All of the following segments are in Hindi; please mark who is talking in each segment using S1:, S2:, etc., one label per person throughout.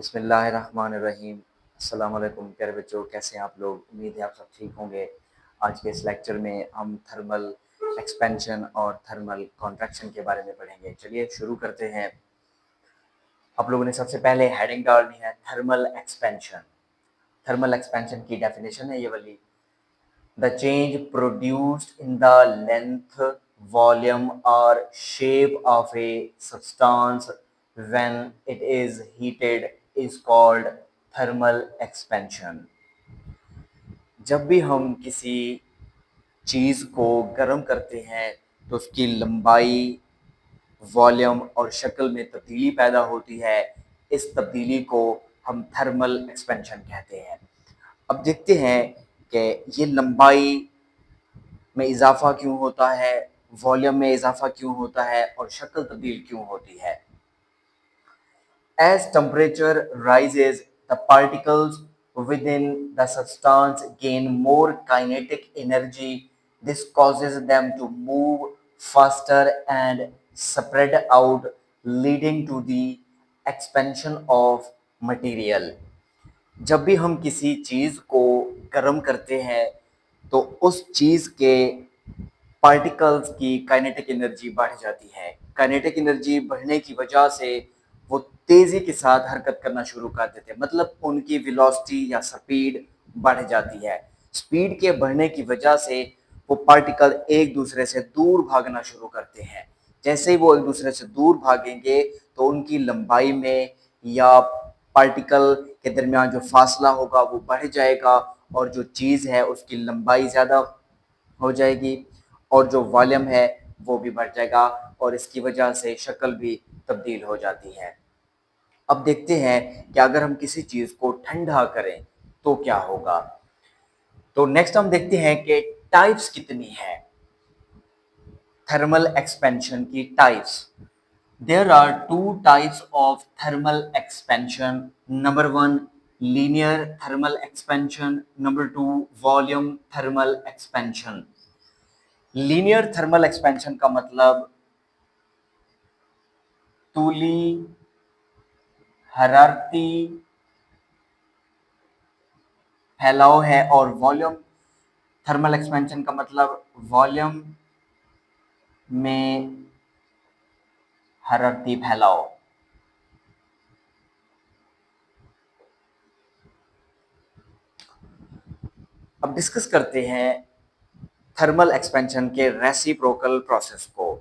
S1: बिस्मिल्लाहिर्रहमानिर्रहीम। अस्सलाम वालेकुम प्यारे बच्चों, कैसे हैं आप लोग? उम्मीद है आप सब ठीक होंगे। आज के इस लेक्चर में हम थर्मल एक्सपेंशन और थर्मल कॉन्ट्रैक्शन के बारे में पढ़ेंगे। चलिए शुरू करते हैं। आप लोगों ने सबसे पहले हेडिंग डालनी है थर्मल एक्सपेंशन। थर्मल एक्सपेंशन की डेफिनेशन है ये वाली: the change produced in the length, volume और shape of a substance when it is heated is called thermal expansion। जब भी हम किसी चीज को गर्म करते हैं तो उसकी लंबाई, वॉल्यूम और शक्ल में तब्दीली पैदा होती है। इस तब्दीली को हम थर्मल एक्सपेंशन कहते हैं। अब देखते हैं कि ये लंबाई में इजाफा क्यों होता है, वॉल्यूम में इजाफा क्यों होता है और शक्ल तब्दील क्यों होती है। As temperature rises, the particles within the substance gain more kinetic energy. This causes them to move faster and spread out, leading to the expansion of material। जब भी हम किसी चीज को गर्म करते हैं तो उस चीज के पार्टिकल्स की काइनेटिक एनर्जी बढ़ जाती है। काइनेटिक एनर्जी बढ़ने की वजह से वो तेजी के साथ हरकत करना शुरू कर देते हैं, मतलब उनकी वेलोसिटी या स्पीड बढ़ जाती है। स्पीड के बढ़ने की वजह से वो पार्टिकल एक दूसरे से दूर भागना शुरू करते हैं। जैसे ही वो एक दूसरे से दूर भागेंगे तो उनकी लंबाई में या पार्टिकल के दरमियान जो फासला होगा वो बढ़ जाएगा और जो चीज़ है उसकी लंबाई ज़्यादा हो जाएगी और जो वॉल्यूम है वो भी बढ़ जाएगा और इसकी वजह से शक्ल भी तब्दील हो जाती है। अब देखते हैं कि अगर हम किसी चीज़ को ठंडा करें तो क्या होगा। तो नेक्स्ट हम देखते हैं कि टाइप्स कितनी है थर्मल एक्सपेंशन की। Types, there are two types of thermal expansion. Number one, linear thermal expansion. Number two, volume thermal expansion। Linear thermal expansion का मतलब तूली हरारती फैलाव है और वॉल्यूम थर्मल एक्सपेंशन का मतलब वॉल्यूम में हरारती फैलाव। अब डिस्कस करते हैं थर्मल एक्सपेंशन के रेसिप्रोकल प्रोसेस को।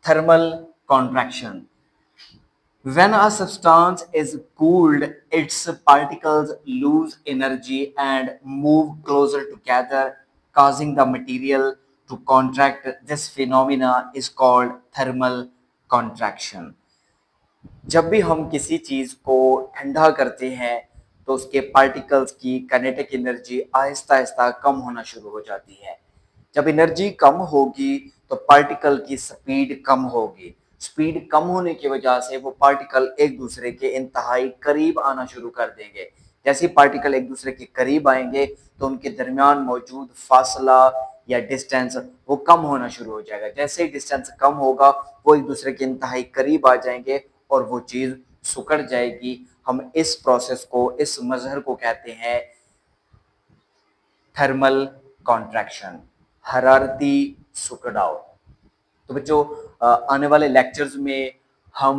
S1: Thermal contraction, when a substance is cooled, its particles lose energy and move closer together, causing the material to contract. This phenomena is called thermal contraction। जब भी हम किसी चीज को ठंडा करते हैं तो उसके पार्टिकल्स की काइनेटिक एनर्जी आहिस्ता आहिस्ता कम होना शुरू हो जाती है। जब एनर्जी कम होगी तो पार्टिकल की स्पीड कम होगी। स्पीड कम होने की वजह से वो पार्टिकल एक दूसरे के इंतहाई करीब आना शुरू कर देंगे। जैसे पार्टिकल एक दूसरे के करीब आएंगे तो उनके दरमियान मौजूद फासला या डिस्टेंस वो कम होना शुरू हो जाएगा। जैसे ही डिस्टेंस कम होगा वो एक दूसरे के इंतहाई करीब आ जाएंगे और वो चीज़ सुकड़ जाएगी। हम इस प्रोसेस को, इस मजहर को कहते हैं थर्मल कॉन्ट्रैक्शन, हरारती सुकड़ाव। तो बच्चों आने वाले लेक्चर्स में हम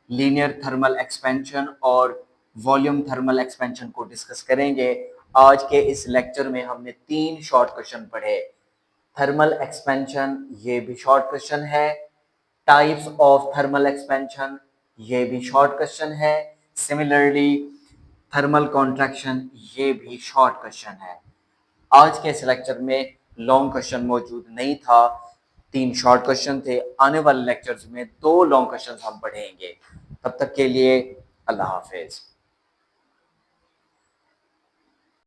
S1: लीनियर थर्मल एक्सपेंशन और वॉल्यूम थर्मल एक्सपेंशन को डिस्कस करेंगे। आज के इस लेक्चर में हमने 3 शॉर्ट क्वेश्चन पढ़े। थर्मल एक्सपेंशन ये भी शॉर्ट क्वेश्चन है, टाइप्स ऑफ थर्मल एक्सपेंशन ये भी शॉर्ट क्वेश्चन है, सिमिलरली थर्मल कॉन्ट्रैक्शन ये भी शॉर्ट क्वेश्चन है। आज के इस लेक्चर में लॉन्ग क्वेश्चन मौजूद नहीं था, 3 शॉर्ट क्वेश्चन थे। आने वाले लेक्चर्स में 2 लॉन्ग क्वेश्चन हम पढ़ेंगे। तब तक के लिए अल्लाह हाफिज।